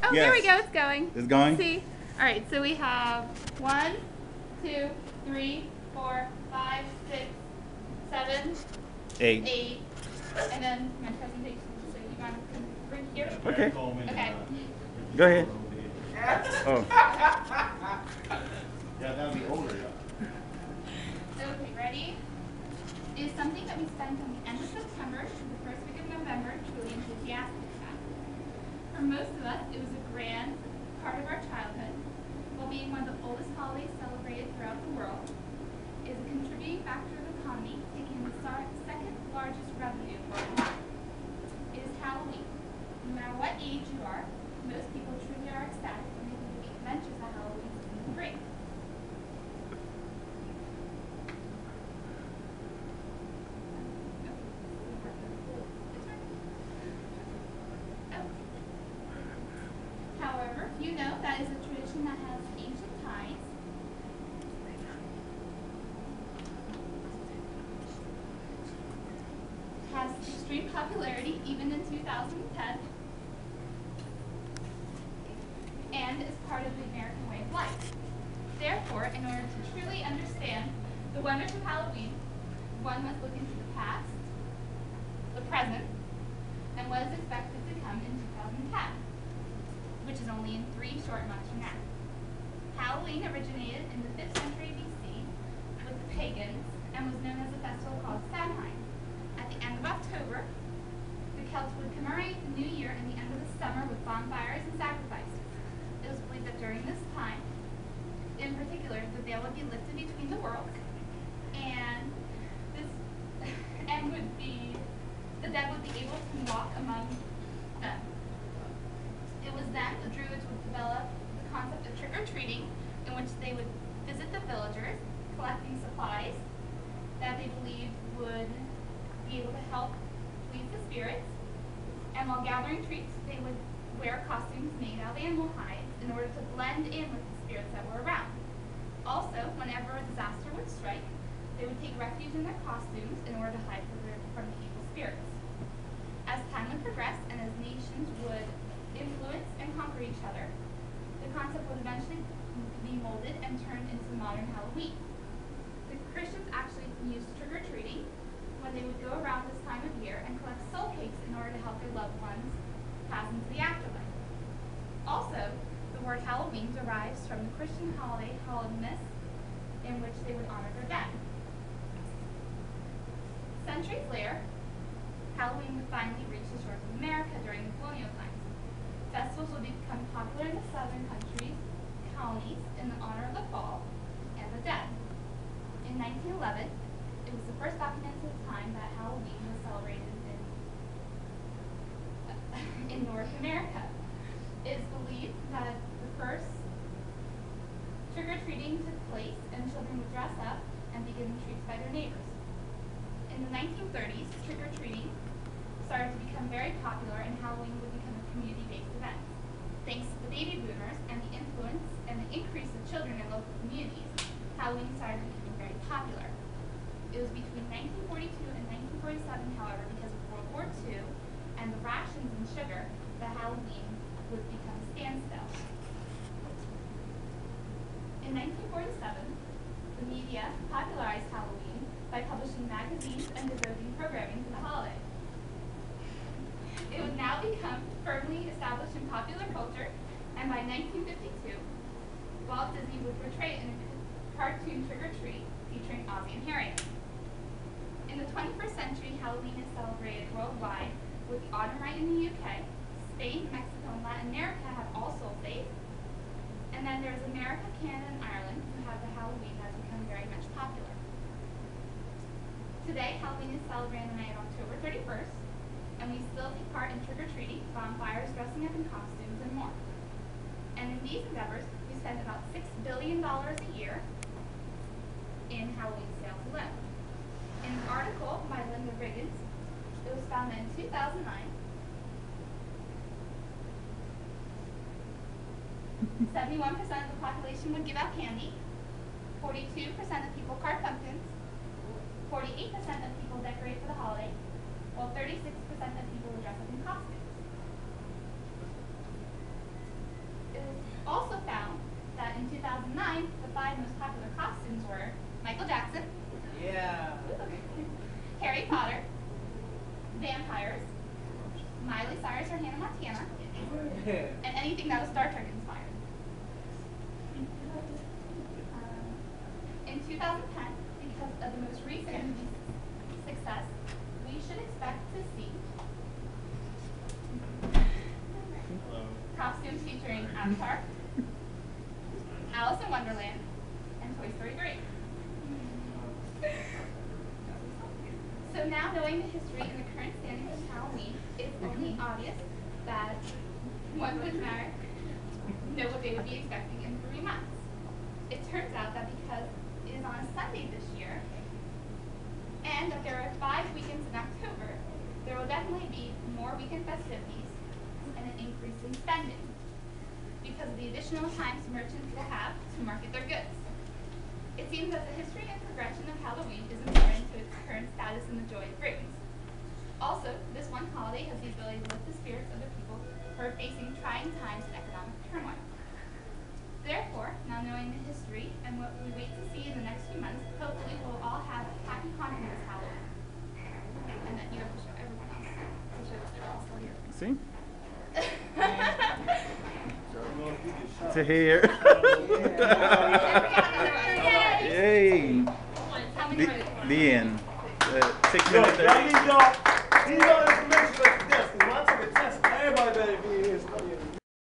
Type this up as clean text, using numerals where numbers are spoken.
Oh, Yes. there we go. It's going. It's going? See? All right, so we have 1, 2, 3, 4, 5, 6, 7, 8. 8, and then my presentation. So you want to bring here? Okay. Okay. Go ahead. Oh. Yeah, that'll be older. Okay, ready? It is something that we spend from the end of September to the first week of November truly enthusiastic about. For most of us, it was a grand part of our childhood, while being one of the oldest holidays celebrated throughout the world. It is a contributing factor of the economy, taking the second largest revenue worldwide. It is Halloween. No matter what age you are, most people truly are ecstatic when they think of the adventures that Halloween can bring. However, you know that is a tradition that has ancient ties. Has extreme popularity even in 2010, and is part of the American way of life. Therefore, in order to truly understand the wonders of Halloween, one must look into the past, the present, and what is expected to come in 2010, which is only in 3 short months from now. Halloween originated in the 5th century BC with the pagans and was known as a festival called Samhain. At the end of October, the Celts would commemorate the new year and the end of the summer with bonfires and sacrifices. It was believed that during this time, in particular, the veil would be lifted between the worlds, and the dead would be able to walk among them. It was then the Druids would develop the concept of trick-or-treating, in which they would visit the villagers, collecting supplies that they believed would be able to help please the spirits. And while gathering treats, they would wear costumes made out of animal hides in order to blend in with the spirits that were around. Also, whenever a disaster would strike, they would take refuge in their costumes in order to hide from the evil spirits. As time would progress and as nations would influence and conquer each other, the concept would eventually be molded and turned into modern Halloween. The Christians actually used trick-or-treating when they would go around this time of year and collect soul cakes in order to help their loved ones pass into the afterlife. Also, the word Halloween derives from the Christian holiday Hallowmas, in which they would honor their dead. Centuries later, Halloween would finally reach the shores of America during the colonial times. Festivals would become popular in the southern countries, colonies, in the honor of the fall and the dead. In 1911, it was the first documented time that Halloween was celebrated in North America. It is believed that the first trick-or-treating took place and children would dress up and be given treats by their neighbors. In the 1930s, trick-or-treating started to become very popular and Halloween would become a community-based event. Thanks to the baby boomers and the influence and the increase of children in local communities, Halloween started becoming very popular. It was between 1942 and 1947, however, because of World War II and the rations in sugar, that Halloween would become a standstill. In 1947, the media popularized Halloween by publishing magazines and devoting programming to the holiday. It would now become firmly established in popular culture, and by 1952, Walt Disney would portray it in a cartoon Trick-or-Treat featuring Ozzie and Harriet. In the 21st century, Halloween is celebrated worldwide, with the autumn rite in the UK. Spain, Mexico, and Latin America have All Souls Days. And then there's America, Canada, and Ireland, who have the Halloween that's become very much popular. Today, Halloween is celebrated on the night of October 31st, and we still take part in trick-or-treating, bonfires, dressing up in costumes, and more. And in these endeavors, we spend about $6 billion a year in Halloween sales alone. In an article by Linda Riggins, it was found that in 2009, 71% of the population would give out candy, 42% of people carve pumpkins, 48% of people decorate for the holiday, while 36% of people would dress up in costumes. 5 most popular costumes were Michael Jackson, Yeah. Harry Potter, vampires, Miley Cyrus or Hannah Montana, and anything that was Star Trek inspired. In 2010, because of the most recent movie's success, we should expect to see costumes featuring Avatar, Alice in Wonderland, and Toy Story 3. So now knowing the history and the current standing of Halloween, it's only obvious that one would know what they would be expecting in 3 months. It turns out that because it is on a Sunday this year, and that there are 5 weekends in October, there will definitely be more weekend festivities and an increase in spending because of the additional times merchants will have to market their goods. It seems that the history and progression of Halloween is important to its current status and the joy it brings. Also, this one holiday has the ability to lift the spirits of the people who are facing trying times and economic turmoil. Therefore, now knowing the history and what we wait to see in the next few months, hopefully we'll all have a happy Hanukkah this Halloween. And that you have to show everyone else to show that they're all still here. See? To here.